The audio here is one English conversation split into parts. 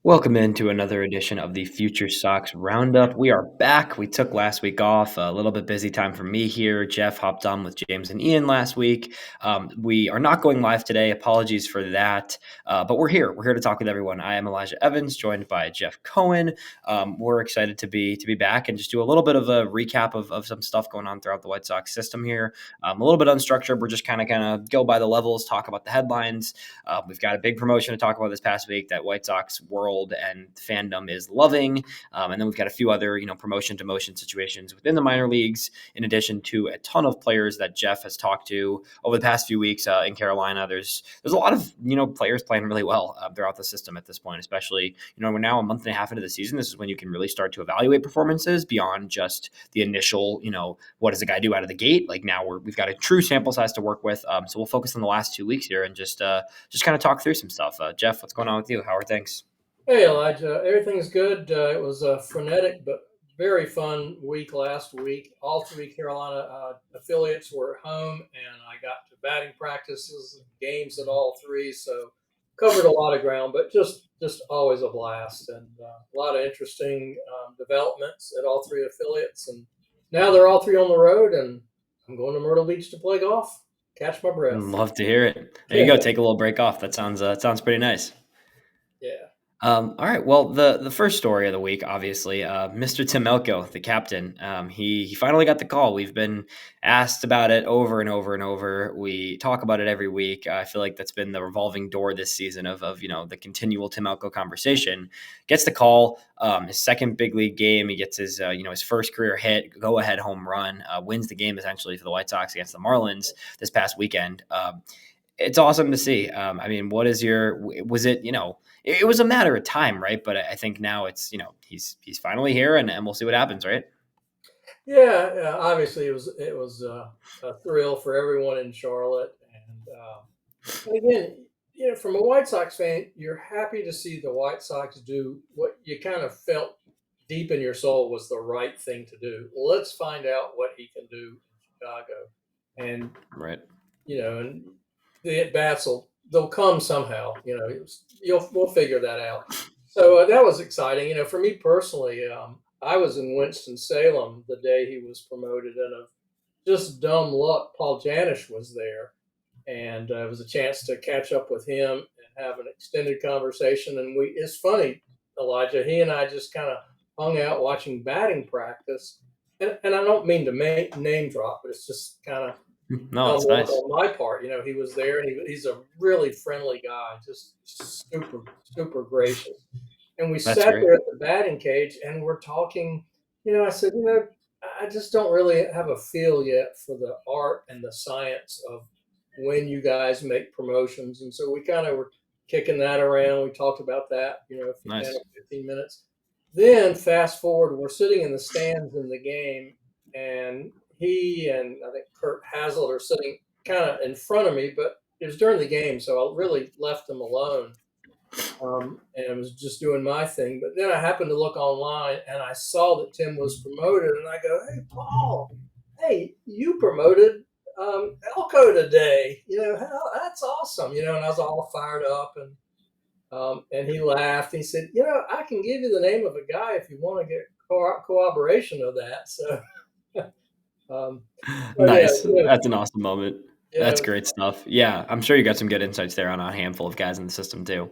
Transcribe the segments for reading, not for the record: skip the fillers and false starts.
Welcome into another edition of the FutureSox RoundUp. We are back. We took last week off. A little bit busy time for me here. Jeff hopped on with James and Ian last week. We are not going live today. Apologies for that. But we're here. We're here to talk with everyone. I am Elijah Evans, joined by Jeff Cohen. We're excited to be back and just do a little bit of a recap of some stuff going on throughout the White Sox system here. A little bit unstructured. We're just kind of go by the levels, talk about the headlines. We've got a big promotion to talk about this past week that White Sox world and fandom is loving. And then we've got a few other, promotion to motion situations within the minor leagues, in addition to a ton of players that Jeff has talked to over the past few weeks in Carolina. There's a lot of, players playing really well throughout the system at this point, especially, we're now a month and a half into the season. This is when you can really start to evaluate performances beyond just the initial, what does a guy do out of the gate? Like now we've got a true sample size to work with. So we'll focus on the last 2 weeks here and just kind of talk through some stuff. Jeff, what's going on with you? How are things? Hey, Elijah. Everything's good. It was a frenetic but very fun week last week. All three Carolina affiliates were at home, and I got to batting practices and games at all three. So covered a lot of ground, but just always a blast and a lot of interesting developments at all three affiliates. And now they're all three on the road, and I'm going to Myrtle Beach to play golf. Catch my breath. Love to hear it. There you go. Take a little break off. That sounds pretty nice. Yeah. All right. Well, the first story of the week, obviously, Mr. Tim Elko, the captain, he finally got the call. We've been asked about it over and over and over. We talk about it every week. I feel like that's been the revolving door this season of the continual Tim Elko conversation. Gets the call, his second big league game. He gets his his first career hit, go ahead home run, wins the game essentially for the White Sox against the Marlins this past weekend. It's awesome to see. What is was it, it was a matter of time, right? But I think now it's, he's finally here and we'll see what happens, right? Yeah, obviously it was a thrill for everyone in Charlotte, and again, from a White Sox fan, you're happy to see the White Sox do what you kind of felt deep in your soul was the right thing to do. Let's find out what he can do in Chicago, and Right. and the at bats they'll come somehow. We'll figure that out. So that was exciting. For me personally, I was in Winston-Salem the day he was promoted, and of just dumb luck, Paul Janish was there, and it was a chance to catch up with him and have an extended conversation. And it's funny, Elijah, he and I just kind of hung out watching batting practice, and I don't mean to name drop, but it's just kind of No, it's nice on my part. He was there, and he's a really friendly guy, just super gracious. And we That's sat great. there at the batting cage and we're talking. I said, I just don't really have a feel yet for the art and the science of when you guys make promotions. And so we kind of were kicking that around. We talked about that, for 10 Nice. or 15 minutes. Then fast forward, we're sitting in the stands in the game, and he and I think Kurt Haslett are sitting kind of in front of me, but it was during the game, so I really left them alone. And I was just doing my thing. But then I happened to look online and I saw that Tim was promoted, and I go, "Hey, Paul, hey, you promoted Elko today. That's awesome." And I was all fired up, and he laughed. He said, "I can give you the name of a guy if you want to get corroboration of that." So, um, Nice. yeah, That's an awesome moment. yeah, That's great stuff. Yeah, I'm sure you got some good insights there on a handful of guys in the system too.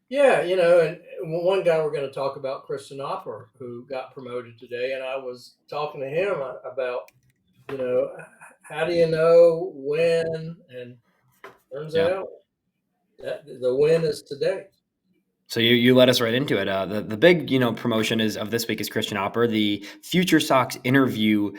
yeah. And one guy we're going to talk about, Christian Oppor, who got promoted today, and I was talking to him about, you know, how do you know when? And turns Yeah. out that the win is today. So you led us right into it. The big promotion is of this week is Christian Oppor. The FutureSox interview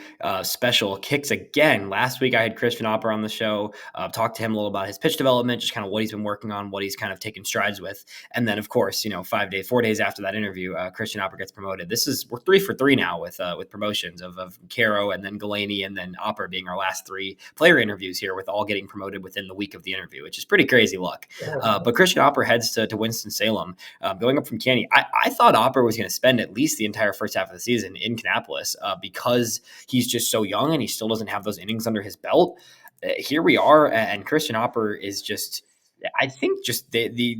special kicks again. Last week I had Christian Oppor on the show. Talked to him a little about his pitch development, just kind of what he's been working on, what he's kind of taken strides with, and then of course 4 days after that interview, Christian Oppor gets promoted. We're 3 for 3 now with promotions of Caro and then Galaney and then Oppor being our last 3 player interviews here, with all getting promoted within the week of the interview, which is pretty crazy luck. But Christian Oppor heads to Winston-Salem. Going up from Canny, I thought Oppor was going to spend at least the entire first half of the season in Kannapolis because he's just so young and he still doesn't have those innings under his belt. Here we are, and Christian Oppor is just, I think, just the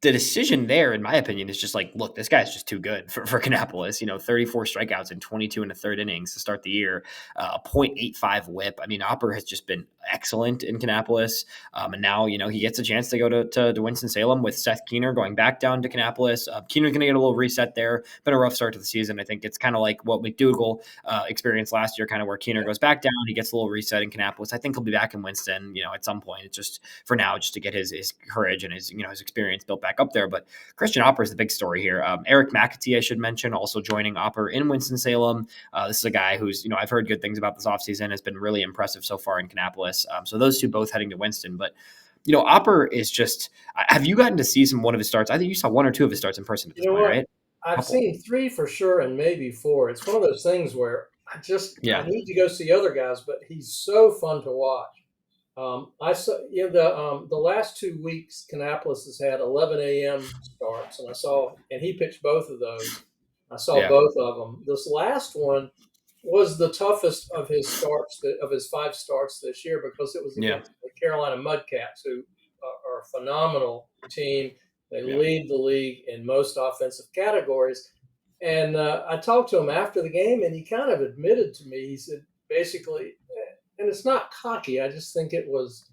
the decision there, in my opinion, is just like, look, this guy's just too good for Kannapolis. 34 strikeouts in 22 and a third innings to start the year, a .85 WHIP. I mean, Oppor has just been excellent in Kannapolis, and now he gets a chance to go to Winston-Salem with Seth Keener going back down to Kannapolis. Keener's going to get a little reset there. Been a rough start to the season. I think it's kind of like what McDougal experienced last year, kind of where Keener goes back down, he gets a little reset in Kannapolis. I think he'll be back in Winston, at some point. It's just for now, just to get his courage and his experience built back up there. But Christian Oppor is the big story here. Eric McAtee, I should mention, also joining Oppor in Winston-Salem. This is a guy who's, I've heard good things about this offseason, has been really impressive so far in Kannapolis. So those two both heading to Winston. But, Oppor is just, have you gotten to see one of his starts? I think you saw one or two of his starts in person at this point, right? I've seen 3 for sure and maybe 4. It's one of those things where I need to go see other guys, but he's so fun to watch. I saw the last 2 weeks, Kannapolis has had 11 a.m. starts, and he pitched both of those. I saw both of them. This last one was the toughest of his starts, of his 5 starts this year, because it was against the Carolina Mudcats, who are a phenomenal team. They lead the league in most offensive categories. And I talked to him after the game, and he kind of admitted to me, he said, basically, and it's not cocky, I just think it was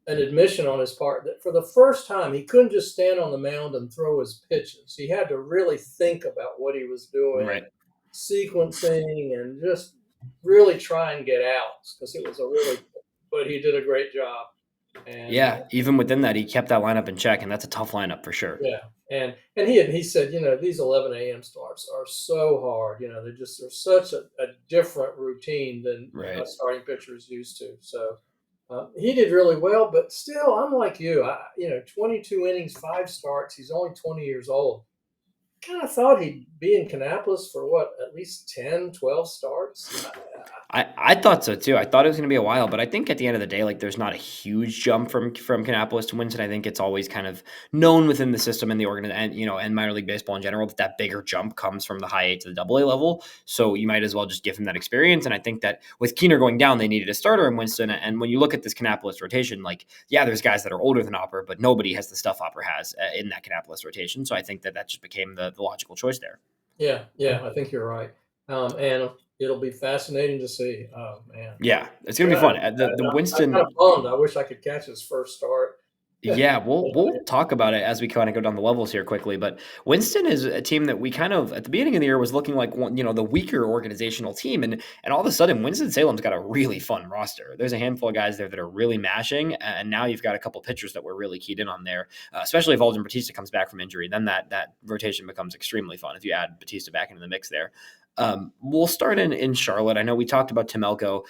an admission on his part that for the first time, he couldn't just stand on the mound and throw his pitches. He had to really think about what he was doing, sequencing, and just really try and get outs, because it was but he did a great job. And even within that, he kept that lineup in check, and that's a tough lineup for sure. Yeah, and he said, these 11 a.m. starts are so hard. They're such a different routine than starting pitchers used to. So he did really well, but still, I'm like you. 22 innings, 5 starts. He's only 20 years old. Kind of thought he'd be in Kannapolis for at least 10, 12 starts. I thought so too. I thought it was going to be a while, but I think at the end of the day, there's not a huge jump from Kannapolis to Winston. I think it's always kind of known within the system and the organization, and minor league baseball in general, that bigger jump comes from the high A to the AA level. So you might as well just give him that experience. And I think that with Keener going down, they needed a starter in Winston. And when you look at this Kannapolis rotation, there's guys that are older than Oppor, but nobody has the stuff Oppor has in that Kannapolis rotation. So I think that just became the logical choice there. Yeah, I think you're right. And it'll be fascinating to see. Oh man! Yeah, it's gonna be fun. The Winston. I'm kind of bummed. I wish I could catch his first start. Yeah, we'll talk about it as we kind of go down the levels here quickly. But Winston is a team that we kind of at the beginning of the year was looking like one, the weaker organizational team, and all of a sudden Winston-Salem's got a really fun roster. There's a handful of guys there that are really mashing, and now you've got a couple pitchers that we're really keyed in on there. Especially if Aldrin Batista comes back from injury, then that rotation becomes extremely fun if you add Batista back into the mix there. We'll start in Charlotte. I know we talked about Tim Elko.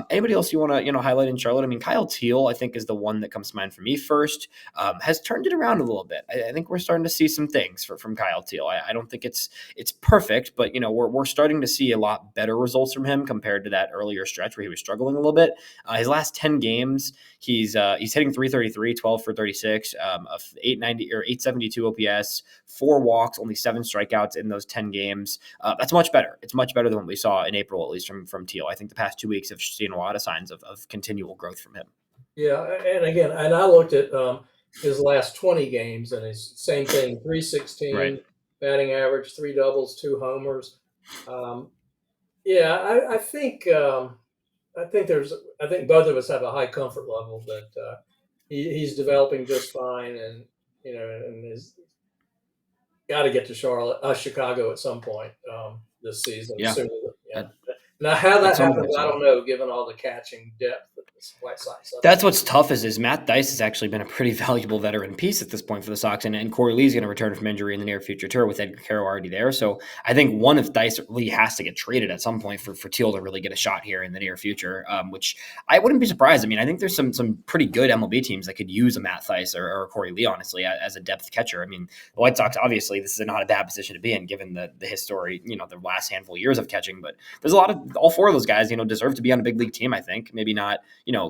Anybody else you want to highlight in Charlotte? I mean, Kyle Teal, I think, is the one that comes to mind for me first. Has turned it around a little bit. I think we're starting to see some things from Kyle Teal. I don't think it's perfect, but we're starting to see a lot better results from him compared to that earlier stretch where he was struggling a little bit. His last 10 games, he's hitting .333, 12 for 36, 890 or 872 OPS, 4 walks, only 7 strikeouts in those 10 games. That's much better. It's much better than what we saw in April, at least from Teal. I think the past 2 weeks have seen a lot of signs of continual growth from him. Yeah, and I looked at his last 20 games, and his same thing: 316 batting average, 3 doubles, 2 homers. I think both of us have a high comfort level that he's developing just fine, and is got to get to Chicago at some point this season. Yeah. Now, how that happens, I don't know, given all the catching depth that this White Sox have. That's what's tough is Matt Dice has actually been a pretty valuable veteran piece at this point for the Sox, and Cory Lee is going to return from injury in the near future too, with Edgar Caro already there. So I think one of Dice or Lee has to get traded at some point for Teal to really get a shot here in the near future, which I wouldn't be surprised. I mean, I think there's some pretty good MLB teams that could use a Matt Dice or Cory Lee, honestly, as a depth catcher. I mean, the White Sox, obviously, this is not a bad position to be in given the history, the last handful of years of catching, but there's a lot of all 4 of those guys, deserve to be on a big league team. I think maybe not,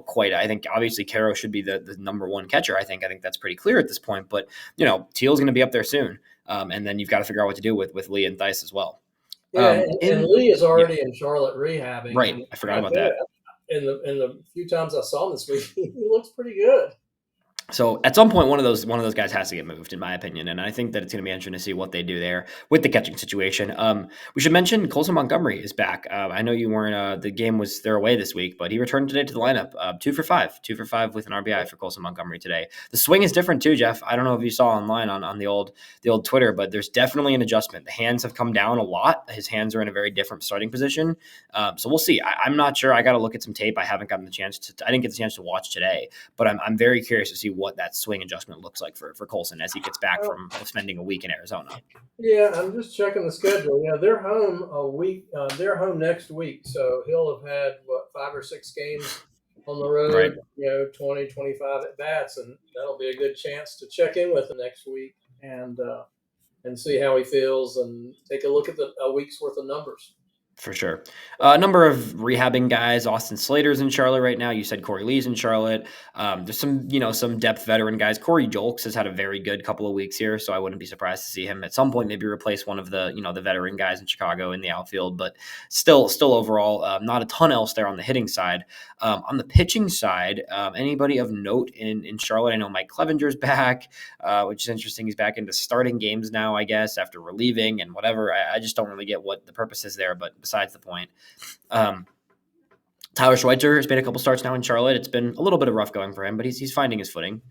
quite. I think obviously Caro should be the number 1 catcher. I think that's pretty clear at this point. But Teal's going to be up there soon, and then you've got to figure out what to do with Lee and Dice as well. Yeah, and Lee is already in Charlotte rehabbing. Right, I forgot about that. In the few times I saw him this week, he looks pretty good. So at some point, one of those guys has to get moved, in my opinion, and I think that it's going to be interesting to see what they do there with the catching situation. We should mention Coulson Montgomery is back. I know you weren't. The game was their away this week, but he returned today to the lineup. 2 for 5 with an RBI for Coulson Montgomery today. The swing is different too, Jeff. I don't know if you saw online on the old Twitter, but there's definitely an adjustment. The hands have come down a lot. His hands are in a very different starting position. So we'll see. I'm not sure. I got to look at some tape. I haven't gotten the chance to. I didn't get the chance to watch today, but I'm very curious to see what that swing adjustment looks like for Coulson as he gets back from spending a week in Arizona. Yeah, I'm just checking the schedule. Yeah, they're home a week. They're home next week, so he'll have had 5 or 6 games on the road. Right. 20, 25 at bats, and that'll be a good chance to check in with him next week and see how he feels and take a look at a week's worth of numbers. For sure. A number of rehabbing guys. Austin Slater's in Charlotte right now. You said Cory Lee's in Charlotte. There's some depth veteran guys. Corey Julks has had a very good couple of weeks here, so I wouldn't be surprised to see him at some point maybe replace one of the veteran guys in Chicago in the outfield. But still overall, not a ton else there on the hitting side. On the pitching side, anybody of note in Charlotte? I know Mike Clevenger's back, which is interesting. He's back into starting games now, I guess, after relieving and whatever. I just don't really get what the purpose is there, but besides the point. Tyler Schweitzer has made a couple starts now in Charlotte. It's been a little bit of rough going for him, but he's finding his footing.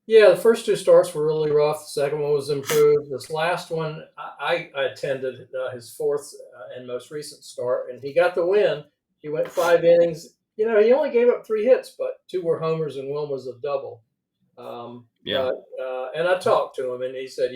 Yeah, the first 2 starts were really rough. The second one was improved. This last one, I attended his 4th and most recent start, and he got the win. He went 5 innings. He only gave up 3 hits, but 2 were homers and 1 was a double. Yeah. And I talked to him, and he said,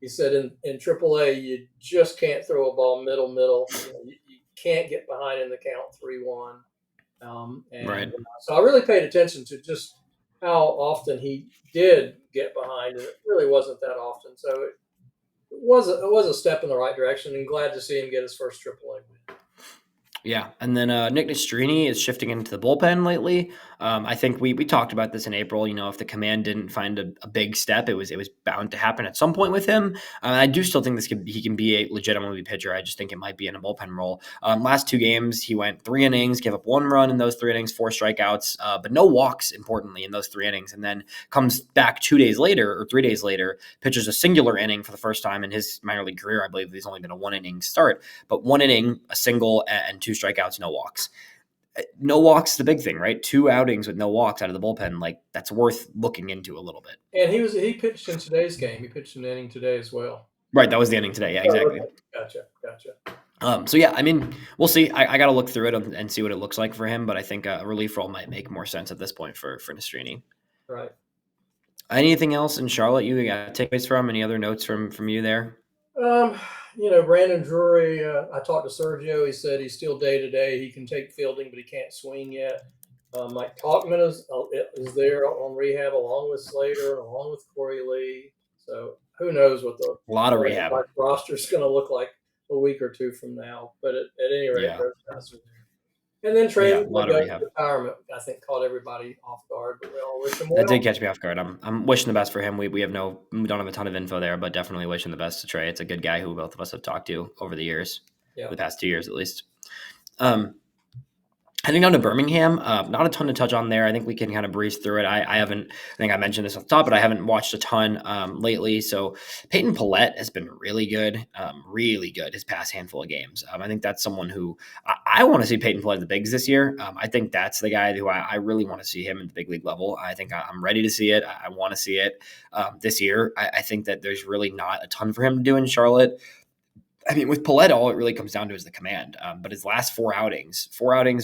he said in AAA, you just can't throw a ball middle. You can't get behind in the count 3-1. Right. So I really paid attention to just how often he did get behind, and it really wasn't that often. So it was a step in the right direction, and glad to see him get his first AAA win. Yeah, and then Nick Nestrini is shifting into the bullpen lately. I think we talked about this in April. If the command didn't find a big step, it was bound to happen at some point with him. I do still think he can be a legitimately pitcher. I just think it might be in a bullpen role. Last 2 games, he went 3 innings, gave up 1 run in those 3 innings, 4 strikeouts, but no walks, importantly, in those 3 innings. And then comes back 2 days later or 3 days later, pitches a singular inning for the first time in his minor league career. I believe he's only been a 1 inning start, but 1 inning, a single, and 2 strikeouts, no walks. No walks is the big thing, right? 2 outings with no walks out of the bullpen, like that's worth looking into a little bit. And he pitched in today's game. He pitched an inning today as well. Right, that was the inning today. Yeah, exactly. Oh, okay. Gotcha. So yeah, I mean, we'll see. I got to look through it and see what it looks like for him, but I think a relief role might make more sense at this point for Nestrini. Right. Anything else in Charlotte you got takeaways from? Any other notes from you there? Brandon Drury, I talked to Sergio. He said he's still day-to-day. He can take fielding, but he can't swing yet. Mike Talkman is there on rehab along with Slater and along with Cory Lee. So who knows what the a lot of rehab roster is going to look like a week or 2 from now. But at any rate, those guys are there. And then Trey retirement, I think, caught everybody off guard, but we all wish him well. That did catch me off guard. I'm wishing the best for him. We don't have a ton of info there, but definitely wishing the best to Trey. It's a good guy who both of us have talked to over the years, the past 2 years at least. Heading down to Birmingham, not a ton to touch on there. I think we can kind of breeze through it. I think I mentioned this off the top, but I haven't watched a ton lately. So Payton Plett has been really good his past handful of games. I think that's someone who I want to see Payton Plett in the bigs this year. I think that's the guy who I really want to see him at the big league level. I think I'm ready to see it. I want to see it this year. I think that there's really not a ton for him to do in Charlotte. I mean, with Plett, all it really comes down to is the command. But his last 4 outings,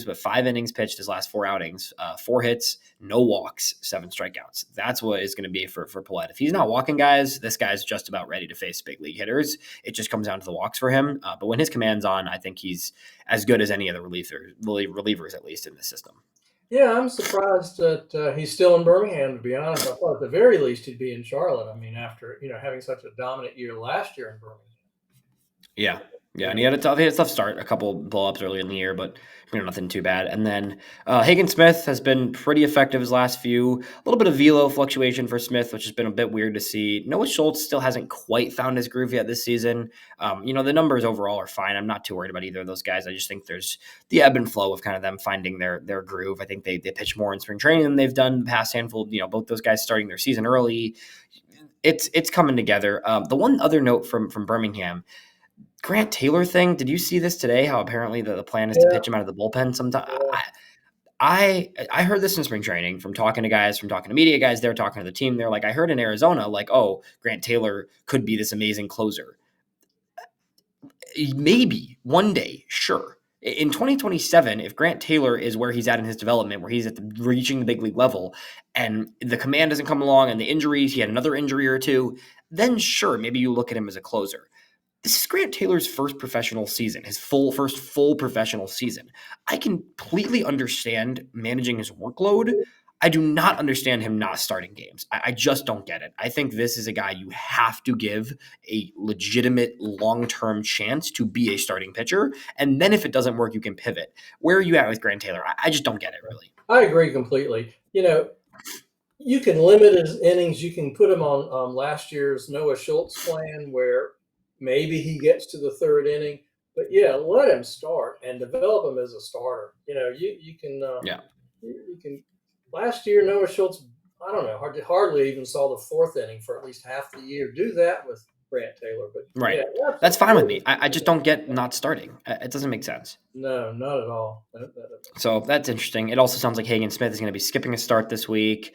but 5 innings pitched his last 4 outings, 4 hits, no walks, 7 strikeouts. That's what it's going to be for Plett. If he's not walking guys, this guy's just about ready to face big league hitters. It just comes down to the walks for him. But when his command's on, I think he's as good as any of the relievers, at least in the system. Yeah, I'm surprised that he's still in Birmingham, to be honest. I thought at the very least he'd be in Charlotte. I mean, after having such a dominant year last year in Birmingham. Yeah, Yeah, and he had a tough start, a couple blow-ups early in the year, but nothing too bad. And then Hagen Smith has been pretty effective his last few. A little bit of velo fluctuation for Smith, which has been a bit weird to see. Noah Schultz still hasn't quite found his groove yet this season. The numbers overall are fine. I'm not too worried about either of those guys. I just think there's the ebb and flow of kind of them finding their groove. I think they pitch more in spring training than they've done the past handful. Both those guys starting their season early. It's coming together. The one other note from Birmingham, Grant Taylor thing. Did you see this today? How apparently the plan is to Yeah, pitch him out of the bullpen sometime. yeah. I heard this in spring training from talking to guys, from talking to media guys. They're talking to the team. They're like, I heard in Arizona, like, oh, Grant Taylor could be this amazing closer. Maybe one day, sure. In 2027, if Grant Taylor is where he's at in his development, where he's at reaching the big league level, and the command doesn't come along, and the injuries, he had another injury or two, then sure, maybe you look at him as a closer. This is Grant Taylor's first professional season, his first full professional season. I completely understand managing his workload. I do not understand him not starting games. I just don't get it. I think this is a guy you have to give a legitimate long-term chance to be a starting pitcher. And then if it doesn't work, you can pivot. Where are you at with Grant Taylor? I just don't get it, really. I agree completely. You can limit his innings. You can put him on last year's Noah Schultz plan where maybe he gets to the third inning. But yeah, let him start and develop him as a starter. You can Yeah. you can. Last year, Noah Schultz, I don't know, hardly even saw the fourth inning for at least half the year. Do that with Grant Taylor, but Right. yeah, That's fine with me. I just don't get not starting. It doesn't make sense. no, not at all. So that's interesting. It also sounds like Hagen Smith is going to be skipping a start this week,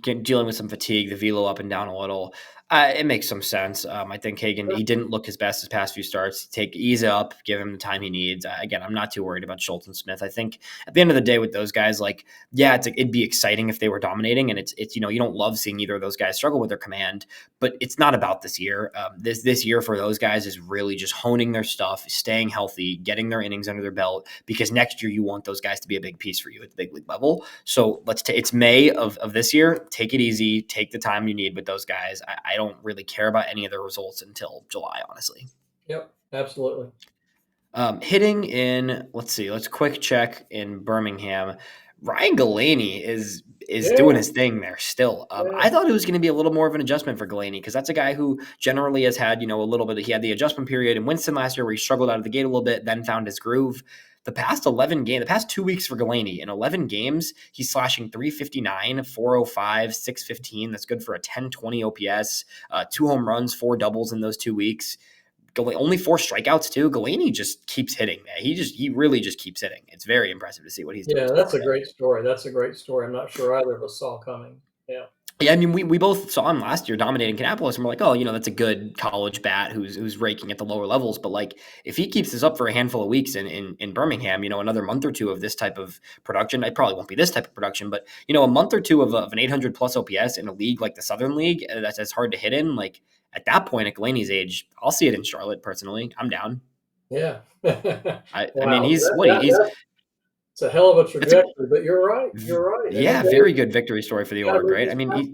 dealing with some fatigue, the velo up and down a little. It makes some sense. I think Hagen, he didn't look his best his past few starts. Ease up, give him the time he needs. Again, I'm not too worried about Schultz and Smith. I think at the end of the day with those guys, like, yeah, it'd be exciting if they were dominating, and it's you don't love seeing either of those guys struggle with their command, but it's not about this year. This year for those guys is really just honing their stuff, staying healthy, getting their innings under their belt, because next year you want those guys to be a big piece for you at the big league level. So it's May of this year. Take it easy. Take the time you need with those guys. I don't really care about any of the results until July, honestly. Yep, absolutely. Hitting in, let's quick check in Birmingham. Ryan Galaney is doing his thing there still. Yeah. I thought it was going to be a little more of an adjustment for Galaney because that's a guy who generally has had, a little bit. He had the adjustment period in Winston last year where he struggled out of the gate a little bit, then found his groove. The past 2 weeks for Galaney, in 11 games, he's slashing 359, 405, 615. That's good for a 1020 OPS, 2 home runs, 4 doubles in those 2 weeks. Only 4 strikeouts too. Galaney just keeps hitting, man. He really just keeps hitting. It's very impressive to see what he's doing. Yeah, that's a great story. That's a great story. I'm not sure either of us saw coming. Yeah. Yeah, I mean, we both saw him last year dominating Kannapolis, and we're like, oh, that's a good college bat who's raking at the lower levels. But like, if he keeps this up for a handful of weeks in Birmingham, another month or two of this type of production, it probably won't be this type of production, but a month or two of an 800 plus OPS in a league like the Southern League, that's hard to hit in. Like at that point, at Galaney's age, I'll see it in Charlotte. Personally, I'm down. Yeah. I mean, Wow. he's what he's. It's a hell of a That's a trajectory, but you're right. You're right. And yeah, very good victory story for the gotta org, move right? this I mean, fast.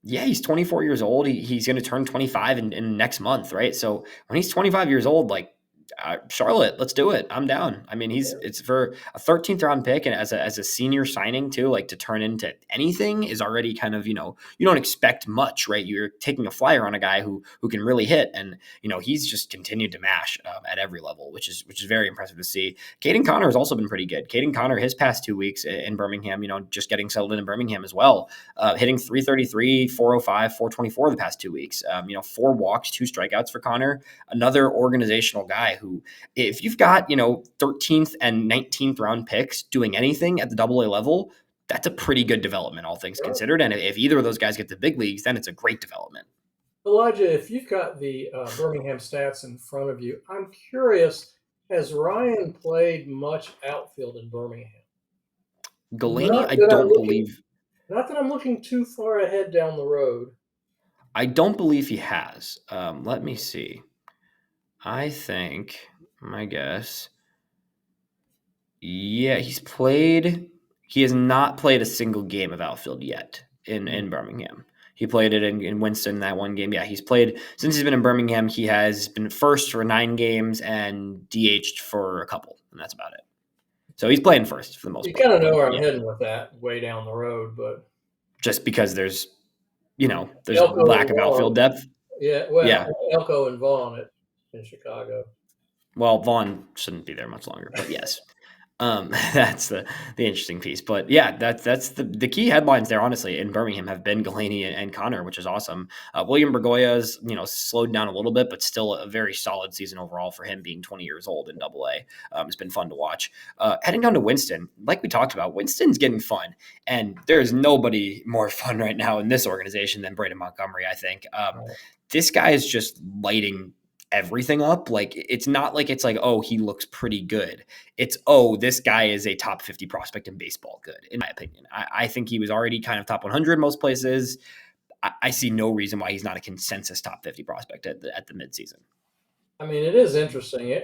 yeah, he's 24 years old. He's going to turn 25 in next month, right? So when he's 25 years old, like Charlotte, let's do it. I'm down. I mean, it's for a 13th round pick, and as a senior signing too, like to turn into anything is already kind of, you don't expect much, right? You're taking a flyer on a guy who can really hit, and he's just continued to mash at every level, which is very impressive to see. Kaden Connor has also been pretty good. Kaden Connor, his past 2 weeks in Birmingham, just getting settled in Birmingham as well, hitting 333, 405, 424 the past 2 weeks. 4 walks, 2 strikeouts for Connor. Another organizational guy who, if you've got 13th and 19th round picks doing anything at the AA level, that's a pretty good development, all things considered. And if either of those guys get to big leagues, then it's a great development. Elijah, if you've got the Birmingham stats in front of you, I'm curious, has Ryan played much outfield in Birmingham? Galaney, Not I that don't believe. Not that I'm looking too far ahead down the road. I don't believe he has. Let me see. I think my guess. Yeah, he has not played a single game of outfield yet in Birmingham. He played it in Winston that one game. Yeah, he's played since he's been in Birmingham. He has been first for 9 games and DH'd for a couple, and that's about it. So he's playing first for the most You part. kind of know But where I'm yeah, heading with that way down the road, but just because there's Elko lack and of outfield Vaughn, depth. yeah, well, Yeah. Elko and Vaughn in Chicago. Well, Vaughn shouldn't be there much longer, but yes. That's the interesting piece. But yeah, that's the key headlines there, honestly, in Birmingham have been Galaney and Connor, which is awesome. William Bergoya's, slowed down a little bit, but still a very solid season overall for him being 20 years old in Double A. It's been fun to watch. Heading down to Winston, like we talked about, Winston's getting fun, and there's nobody more fun right now in this organization than Braden Montgomery, I think. This guy is just lighting everything up. Like, it's not like it's like, oh, he looks pretty good. It's, oh, this guy is a top 50 prospect in baseball good, in my opinion. I think he was already kind of top 100 most places. I see no reason why he's not a consensus top 50 prospect at the midseason. I mean, it is interesting.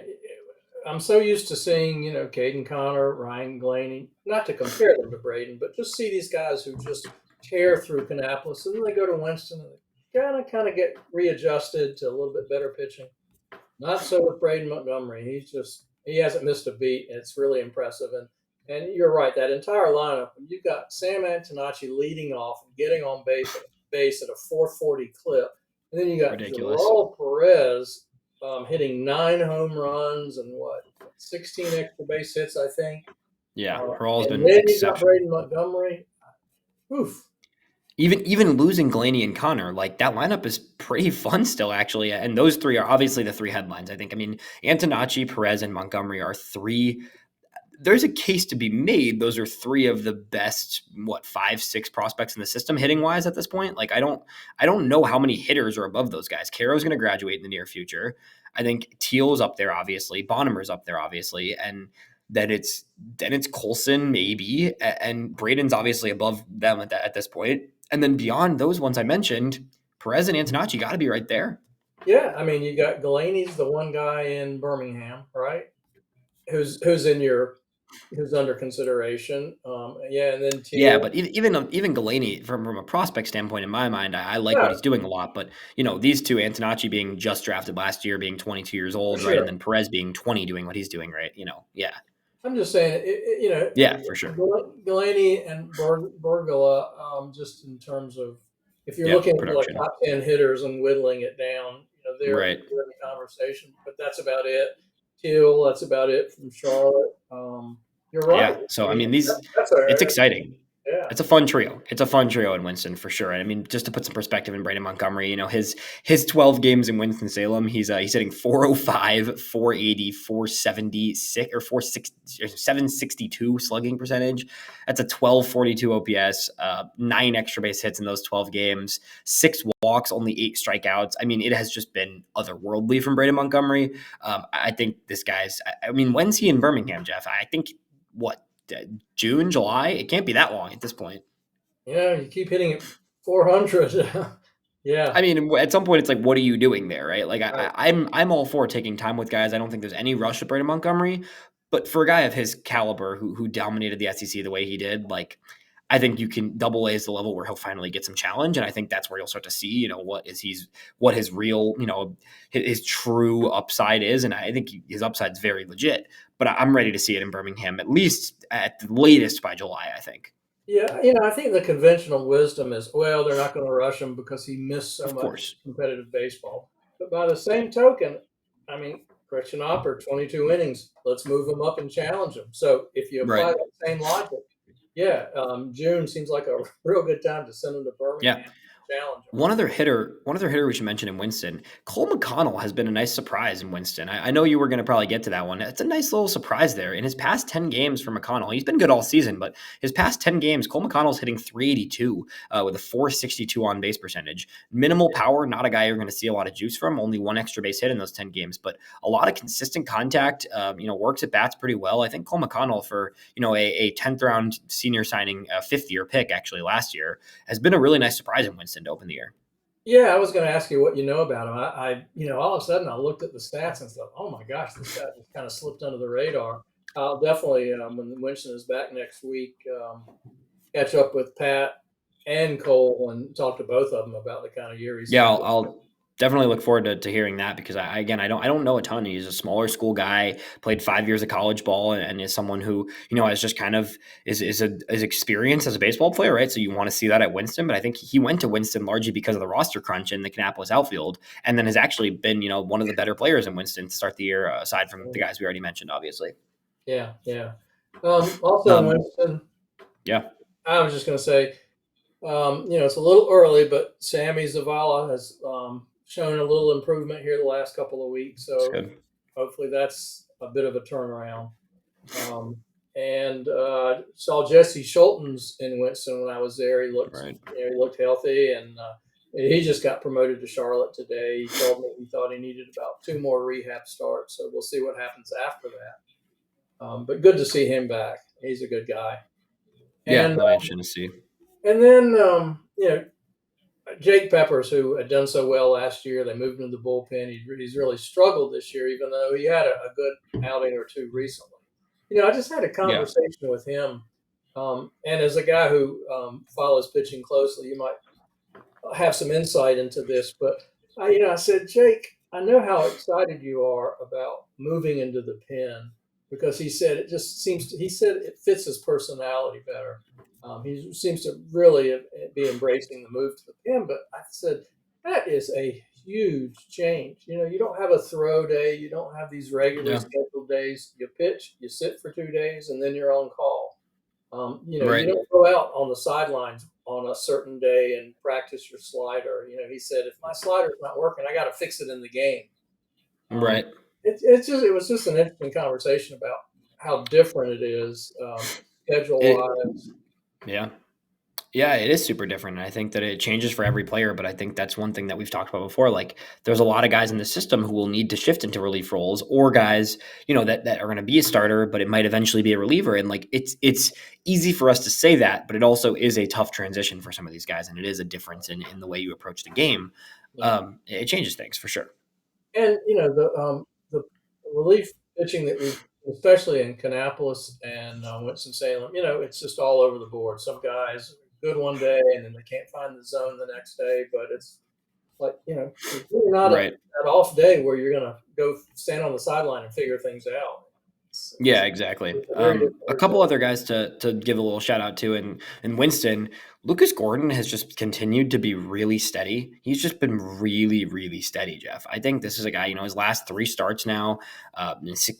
I'm so used to seeing, Kaden Connor, Ryan Glaney, not to compare them to Braden, but just see these guys who just tear through Kannapolis, and then they go to Winston and they kind of get readjusted to a little bit better pitching. Not so with Braden Montgomery. He hasn't missed a beat. And it's really impressive. And you're right, that entire lineup, you've got Sam Antinachi leading off and getting on base at a 440 clip. And then you got Ridiculous. Perez hitting 9 home runs and 16 extra base hits, I think. Yeah, Harrell's been then you got exceptional. Braden Montgomery. Oof. Even losing Galaney and Connor, like, that lineup is pretty fun still, actually. And those three are obviously the three headlines, I think. I mean, Antinachi, Perez, and Montgomery are three. There's a case to be made. Those are three of the best, 5-6 prospects in the system hitting wise at this point. Like, I don't know how many hitters are above those guys. Caro's going to graduate in the near future. I think Teal's up there, obviously. Bonnemer's up there, obviously. And then it's Coulson, maybe. And Braden's obviously above them at this point. And then beyond those ones I mentioned, Perez and Antinachi got to be right there. Yeah, I mean, you got Galaney's the one guy in Birmingham, right? Who's under consideration. And then Teal. Yeah, but even Galaney, from a prospect standpoint, in my mind, I like what he's doing a lot. But these two, Antinachi being just drafted last year, being 22 years old, sure. right, and then Perez being 20, doing what he's doing, right? Yeah. I'm just saying, Yeah, for sure. Galaney and Bergola, just in terms of if you're looking at production. top 10 hitters and whittling it down, they're right. in the conversation. But that's about it. Teal, that's about it from Charlotte. You're right. Yeah. So I mean, it's exciting. Yeah. It's a fun trio. It's a fun trio in Winston for sure. And I mean, just to put some perspective in Braden Montgomery, his 12 games in Winston-Salem, he's hitting 405, 480, 476 or 762 slugging percentage. That's a 1242 OPS, 9 extra base hits in those 12 games, 6 walks, only 8 strikeouts. I mean, it has just been otherworldly from Braden Montgomery. I think this guy's, when's he in Birmingham, Jeff? I think June, July? It can't be that long at this point. Yeah, you keep hitting it 400. Yeah. I mean, at some point, it's like, what are you doing there, right? Like, right. I'm all for taking time with guys. I don't think there's any rush to Braden Montgomery. But for a guy of his caliber who dominated the SEC the way he did, like, I think you can Double A is the level where he'll finally get some challenge. And I think that's where you'll start to see, what his real, his true upside is. And I think his upside's very legit. But I'm ready to see it in Birmingham, at least at the latest by July, I think. Yeah, I think the conventional wisdom is, well, they're not going to rush him because he missed so much competitive baseball. But by the same token, Christian Oppor, 22 innings, let's move him up and challenge him. So if you apply that same logic, June seems like a real good time to send him to Birmingham. Yeah. One other hitter we should mention in Winston, Cole McConnell has been a nice surprise in Winston. I know you were going to probably get to that one. It's a nice little surprise there. In his past 10 games for McConnell, he's been good all season, but his past 10 games, Cole McConnell's hitting 382 with a 462 on base percentage. Minimal power, not a guy you're going to see a lot of juice from, only 1 extra base hit in those 10 games, but a lot of consistent contact, works at bats pretty well. I think Cole McConnell for, a 10th round senior signing, 5th year pick actually last year, has been a really nice surprise in Winston to open the year. Yeah, I was going to ask you what you know about him. I all of a sudden I looked at the stats and thought, oh my gosh, this guy just kind of slipped under the radar. I'll definitely, when Winston is back next week, catch up with Pat and Cole and talk to both of them about the kind of year he's Yeah, having. I'll definitely look forward to hearing that because again, I don't know a ton. He's a smaller school guy, played 5 years of college ball, and is someone who has just kind of is experienced as a baseball player, right? So you want to see that at Winston, but I think he went to Winston largely because of the roster crunch in the Kannapolis outfield, and then has actually been one of the better players in Winston to start the year, aside from the guys we already mentioned, obviously. Yeah, yeah. Also in Um, Winston, yeah, I was just going to say, it's a little early, but Sammy Zavala has shown a little improvement here the last couple of weeks. it's So good. hopefully that's a bit of a turnaround. Um, and saw Jesse Schultens in Winston when I was there. Right. He looked healthy, and he just got promoted to Charlotte today. He told me he thought he needed about 2 more rehab starts, so we'll see what happens after that. But good to see him back. He's a good guy. Yeah, And that'll be interesting to see. then Jake Peppers, who had done so well last year, they moved him to the bullpen. He's really struggled this year, even though he had a good outing or two recently. I just had a Yeah, conversation with him, and as a guy who follows pitching closely, you might have some insight into this. But I said, Jake, I know how excited you are about moving into the pen because he said it just seems to. He said it fits his personality better. He seems to really be embracing the move to the pen. But I said that is a huge change. You don't have a throw day. You don't have these regularly yeah, scheduled days. You pitch, you sit for 2 days, and then you're on call. You right. don't go out on the sidelines on a certain day and practice your slider. He said, if my slider's not working, I got to fix it in the game. Um, Right. it was just an interesting conversation about how different it is schedule It, wise. yeah. Yeah, it is super different. And I think that it changes for every player, but I think that's one thing that we've talked about before. Like there's a lot of guys in the system who will need to shift into relief roles or guys, that are going to be a starter, but it might eventually be a reliever. And like it's easy for us to say that, but it also is a tough transition for some of these guys. And it is a difference in the way you approach the game. Yeah. It changes things for sure. And the relief pitching that we, especially in Kannapolis and Winston Salem, it's just all over the board. Some guys are good one day and then they can't find the zone the next day, but it's like it's really not Right. an off day where you're gonna go stand on the sideline and figure things out. Yeah, exactly. It's a very different A couple result. other guys to give a little shout out to in Winston. Lucas Gordon has just continued to be really steady. He's just been really, really steady, Jeff. I think this is a guy, his last 3 starts now,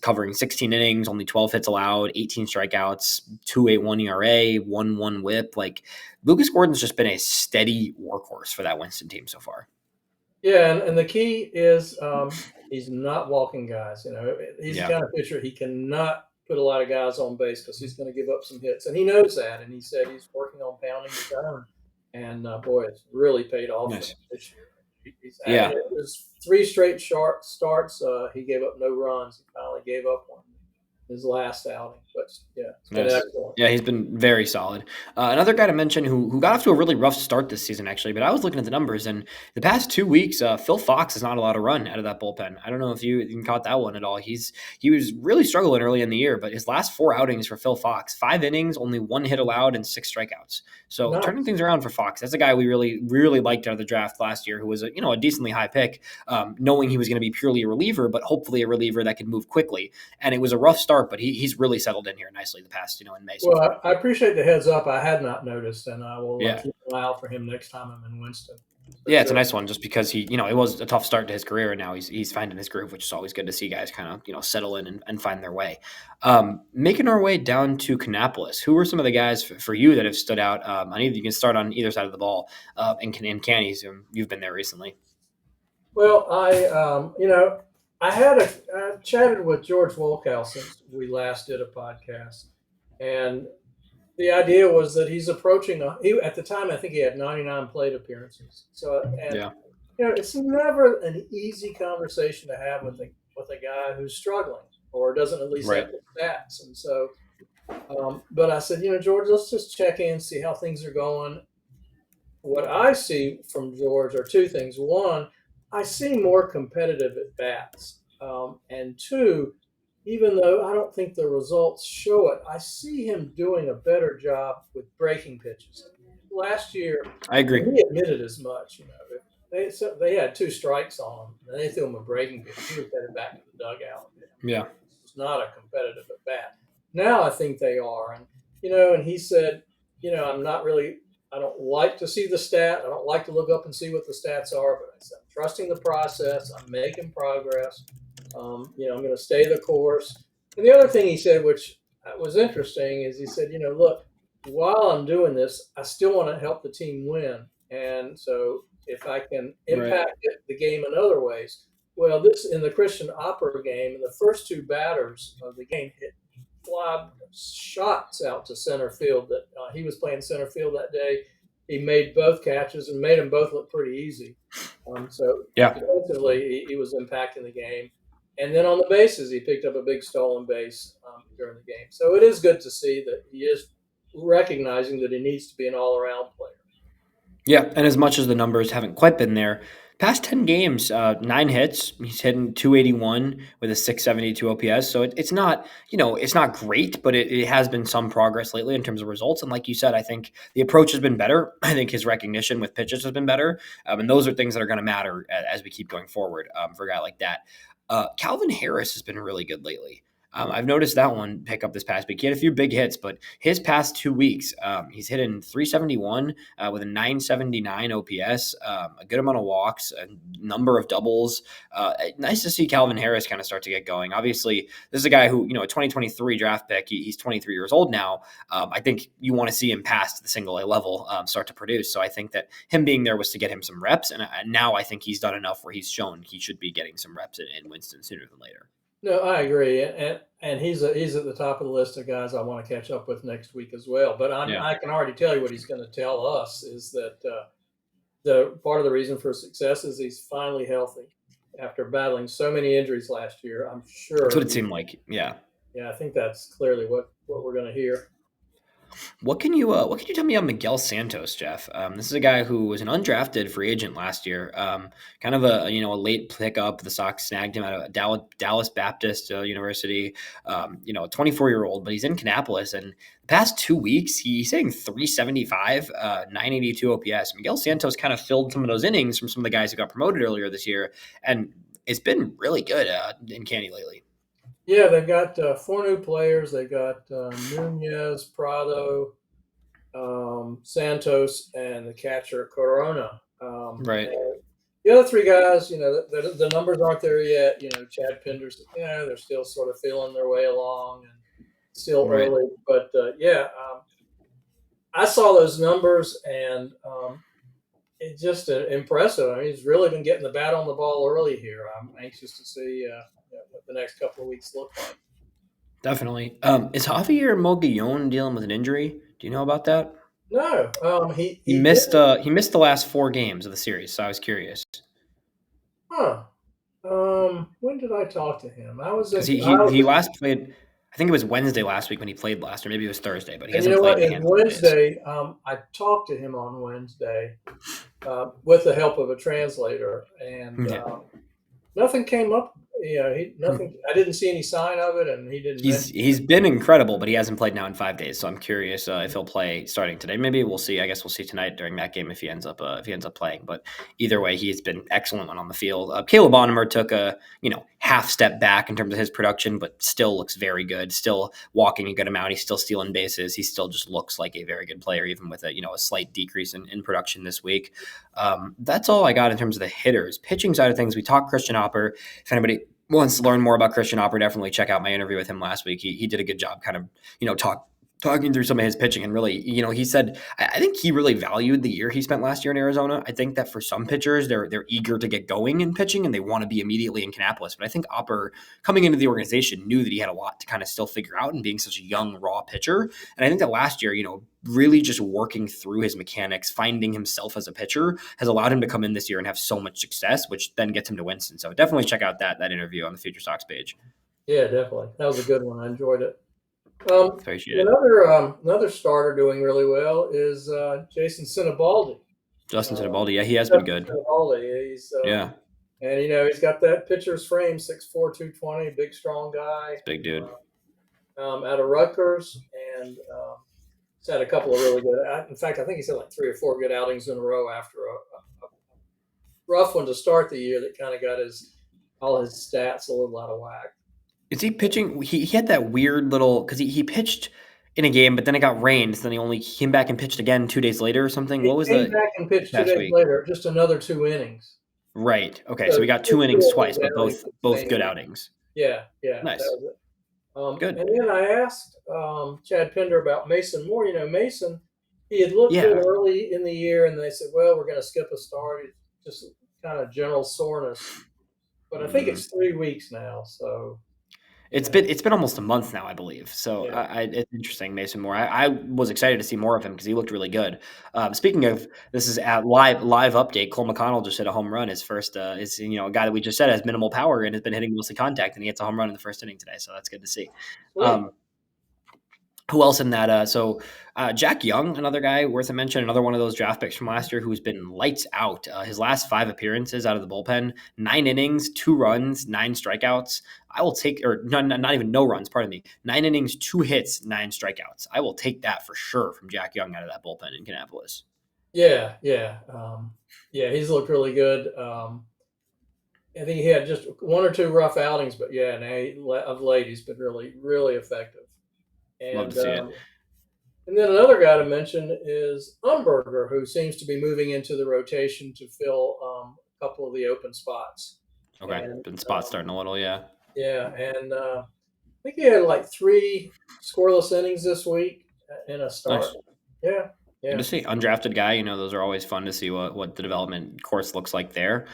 covering 16 innings, only 12 hits allowed, 18 strikeouts, 2.81 ERA, 1.1 WHIP. Like Lucas Gordon's just been a steady workhorse for that Winston team so far. Yeah, and the key is he's not walking guys. He's the Yeah. kind of pitcher he cannot put a lot of guys on base because he's going to give up some hits, and he knows that. And he said he's working on pounding the zone, and boy, it's really paid off for him Nice. this year. Yeah. It was 3 straight sharp starts. He gave up no runs. He finally gave up one his last outing, but yeah, it's been Nice. excellent. Yeah, he's been very solid. Another guy to mention who got off to a really rough start this season, actually, but I was looking at the numbers, and the past 2 weeks, Phil Fox has not allowed a run out of that bullpen. I don't know if you even caught that one at all. He was really struggling early in the year, but his last 4 outings for Phil Fox, 5 innings, only 1 hit allowed, and 6 strikeouts. So turning Nice. things around for Fox. That's a guy we really, really liked out of the draft last year, who was a decently high pick, knowing he was going to be purely a reliever, but hopefully a reliever that could move quickly. And it was a rough start, but he's really settled in here nicely the past, in May so far. Well, I appreciate the heads up. I had not noticed, and I will Yeah. keep an eye out for him next time I'm in Winston for Yeah, it's a sure. nice one just because it was a tough start to his career and now he's finding his groove, which is always good to see guys kind of, settle in and find their way. Making our way down to Kannapolis, who were some of the guys for you that have stood out? You can start on either side of the ball in Cannies. You've been there recently. Well, I chatted with George Wolkow since we last did a podcast, and the idea was that he's approaching at the time I think he had 99 plate appearances. So and Yeah. it's never an easy conversation to have with a guy who's struggling or doesn't at least have Right. the stats. And so, but I said, George, let's just check in, see how things are going. What I see from George are 2 things. One, I see more competitive at bats, and two, even though I don't think the results show it, I see him doing a better job with breaking pitches. last year, I agree. and he admitted as much. They had 2 strikes on him, and they threw him a breaking pitch. He was headed back to the dugout. Yeah. It was not a competitive at bat. Now I think they are, and he said, I'm not really. I don't like to see the stat. I don't like to look up and see what the stats are, but I said, I'm trusting the process. I'm making progress. I'm going to stay the course. And the other thing he said, which was interesting, is he said, look, while I'm doing this, I still want to help the team win. And so if I can impact the game in other ways, well, this in the Christian Oppor game, the first 2 batters of the game hit fly shots out to center field. That he was playing center field that day. He made both catches and made them both look pretty easy. So defensively, he was impacting the game. And then on the bases, he picked up a big stolen base during the game. So it is good to see that he is recognizing that he needs to be an all-around player. Yeah, and as much as the numbers haven't quite been there, past 10 games, 9 hits, he's hitting 281 with a 672 OPS. So it's not, it's not great, but it has been some progress lately in terms of results. And like you said, I think the approach has been better. I think his recognition with pitches has been better. And those are things that are going to matter as we keep going forward for a guy like that. Calvin Harris has been really good lately. I've noticed that one pick up this past week. He had a few big hits, but his past 2 weeks, he's hitting 371 with a 979 OPS, a good amount of walks, a number of doubles. Nice to see Calvin Harris kind of start to get going. Obviously, this is a guy who, a 2023 draft pick. He's 23 years old now. I think you want to see him past the single A level start to produce. So I think that him being there was to get him some reps. And now I think he's done enough where he's shown he should be getting some reps in Winston sooner than later. No, I agree, and he's at the top of the list of guys I want to catch up with next week as well. But I can already tell you what he's going to tell us is that the part of the reason for success is he's finally healthy after battling so many injuries last year. I'm sure that's what it seemed like. Yeah, I think that's clearly what we're going to hear. What can you tell me on Miguel Santos, Jeff? This is a guy who was an undrafted free agent last year. Kind of a late pickup. The Sox snagged him out of Dallas Baptist University. A 24-year-old, but he's in Kannapolis, and the past 2 weeks he's hitting 375, 982 OPS. Miguel Santos kind of filled some of those innings from some of the guys who got promoted earlier this year, and it's been really good in Candy lately. Yeah, they've got 4 new players. They've got Nunez, Prado, Santos, and the catcher Corona. Right. The other 3 guys, the numbers aren't there yet. Chad Penders, they're still sort of feeling their way along and still early. But I saw those numbers and it's just impressive. I mean, he's really been getting the bat on the ball early here. I'm anxious to see what the next couple of weeks look like. Definitely. Is Javier Mogollon dealing with an injury? Do you know about that? No. He missed the last 4 games of the series, so I was curious. Huh. When did I talk to him? Because he last played. I think it was Wednesday last week when he played last, or maybe it was Thursday. But he hasn't played in a handful of days. Wednesday, I talked to him on Wednesday with the help of a translator, and nothing came up. Nothing. I didn't see any sign of it, and he didn't. He's been incredible, but he hasn't played now in 5 days. So I'm curious if he'll play starting today. Maybe we'll see. I guess we'll see tonight during that game if he ends up playing. But either way, he's been excellent on the field. Caleb Onomer took a half step back in terms of his production, but still looks very good. Still walking a good amount. He's still stealing bases. He still just looks like a very good player, even with a slight decrease in production this week. That's all I got in terms of the hitters. Pitching side of things, we talked Christian Oppor. If anybody wants to learn more about Christian Oppor, definitely check out my interview with him last week. He did a good job kind of talking through some of his pitching, and really, he said, I think he really valued the year he spent last year in Arizona. I think that for some pitchers, they're eager to get going in pitching and they want to be immediately in Kannapolis. But I think Oppor, coming into the organization, knew that he had a lot to kind of still figure out and being such a young, raw pitcher. And I think that last year, really just working through his mechanics, finding himself as a pitcher has allowed him to come in this year and have so much success, which then gets him to Winston. So definitely check out that interview on the FutureSox page. Yeah, definitely. That was a good one. I enjoyed it. Appreciate it. Another starter doing really well is Jason Sinibaldi. Justin Sinibaldi, yeah, he has been good. Sinibaldi, and he's got that pitcher's frame, 6'4", 220, big strong guy, big dude. Out of Rutgers, and He's had a couple of really good. In fact, I think he's had like 3 or 4 good outings in a row after a rough one to start the year that kind of got all his stats a little out of whack. Is he pitching? He had that weird little because he pitched in a game, but then it got rained. So then he only came back and pitched again 2 days later or something. He What was came the back and pitched two past days week? later, just another 2 innings. Right. Okay. So So we got two 2 innings twice, innings but outings both the both same good week. outings. Yeah, that Nice. was it. Good. And then I asked Chad Pender about Mason Moore. Mason, he had looked good Yeah. early in the year, and they said, well, we're going to skip a start. It's just kind of general soreness. But I think Mm. it's 3 weeks now. So, It's been almost a month now, I believe. So yeah. it's interesting, Mason Moore. I was excited to see more of him because he looked really good. Speaking of, this is at live update. Cole McConnell just hit a home run. His first is a guy that we just said has minimal power and has been hitting mostly contact, and he hits a home run in the first inning today. So that's good to see. Sweet. Who else in that? Jack Young, another guy worth a mention, another one of those draft picks from last year who's been lights out. His last 5 appearances out of the bullpen, 9 innings, 2 runs, 9 strikeouts. I will take, or not even no runs, pardon me. 9 innings, 2 hits, 9 strikeouts. I will take that for sure from Jack Young out of that bullpen in Kannapolis. Yeah. He's looked really good. I think he had just 1 or 2 rough outings, but yeah, of late he's been really, really effective. Love And to see it. and then another guy to mention is Umbberger, who seems to be moving into the rotation to fill a couple of the open spots. Okay. And Been spot starting a little, yeah. I think he had like 3 scoreless innings this week in a start. Nice. Yeah, Good yeah. to see. Undrafted guy, those are always fun to see what the development course looks like there.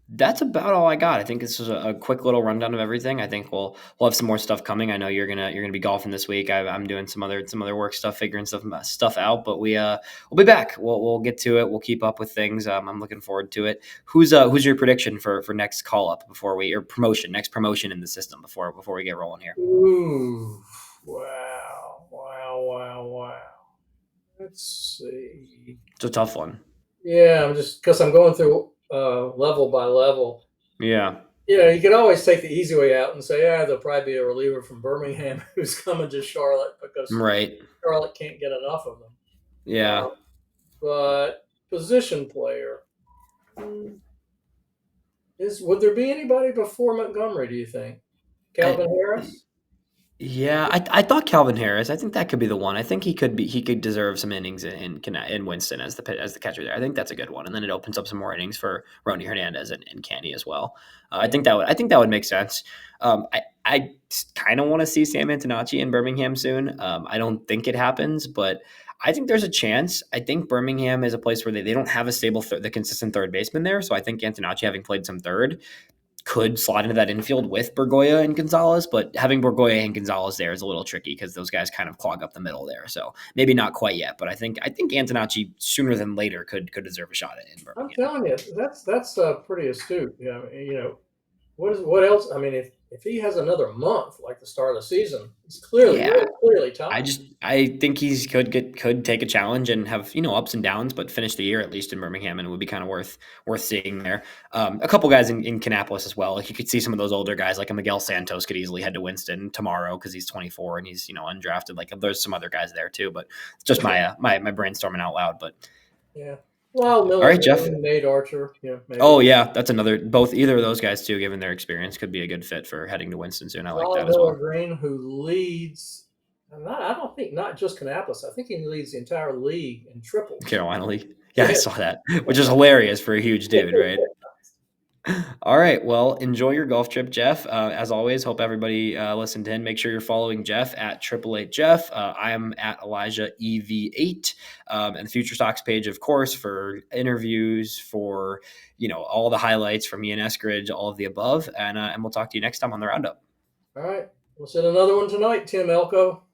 That's about all I got. I think this was a quick little rundown of everything. I think we'll have some more stuff coming. I know you're gonna be golfing this week. I'm doing some other work stuff, figuring stuff out. But we'll be back. We'll get to it. We'll keep up with things. I'm looking forward to it. Who's your prediction for next call up next promotion in the system before we get rolling here? Ooh, wow. Let's see. It's a tough one. Yeah, I'm just because I'm going through level by level. Yeah. You could always take the easy way out and say, yeah, there'll probably be a reliever from Birmingham who's coming to Charlotte because Right. Charlotte can't get enough of them. Yeah. But position player, would there be anybody before Montgomery? Do you think Calvin Harris? Yeah, I thought Calvin Harris. I think that could be the one. I think he could deserve some innings in Winston as the catcher there. I think that's a good one, and then it opens up some more innings for Ronnie Hernandez and Canny as well. I think that would make sense. I kind of want to see Sam Antinachi in Birmingham soon. I don't think it happens, but I think there's a chance. I think Birmingham is a place where they don't have a stable the consistent third baseman there, so I think Antinachi, having played some third, could slot into that infield with Bergoya and Gonzalez, but having Bergoya and Gonzalez there is a little tricky because those guys kind of clog up the middle there. So maybe not quite yet, but I think Antinachi sooner than later could deserve a shot in Birmingham. I'm telling you, that's pretty astute. What else? I mean, if he has another month like the start of the season, he's clearly top. I think he could take a challenge and have ups and downs, but finish the year at least in Birmingham, and it would be kind of worth seeing there. A couple guys in Kannapolis as well. Like you could see some of those older guys, like a Miguel Santos, could easily head to Winston tomorrow because he's 24 and he's undrafted. Like there's some other guys there too, but it's just my brainstorming out loud. But yeah. Well, Miller, all right, Jeff. Nate Archer. Yeah. Maybe. Oh yeah, that's either of those guys too, given their experience, could be a good fit for heading to Winston soon. I like that as well. Green, who leads, I don't think not just Kannapolis. I think he leads the entire league in triples. Carolina League. Yeah, I saw that, which is hilarious for a huge dude, right? All right. Well, enjoy your golf trip, Jeff. As always, hope everybody listened in. Make sure you're following Jeff at 888 Jeff. I am at Elijah EV8, and the Future Sox page, of course, for interviews, for all the highlights from Ian Eskridge, all of the above. And we'll talk to you next time on the Roundup. All right. We'll set another one tonight, Tim Elko.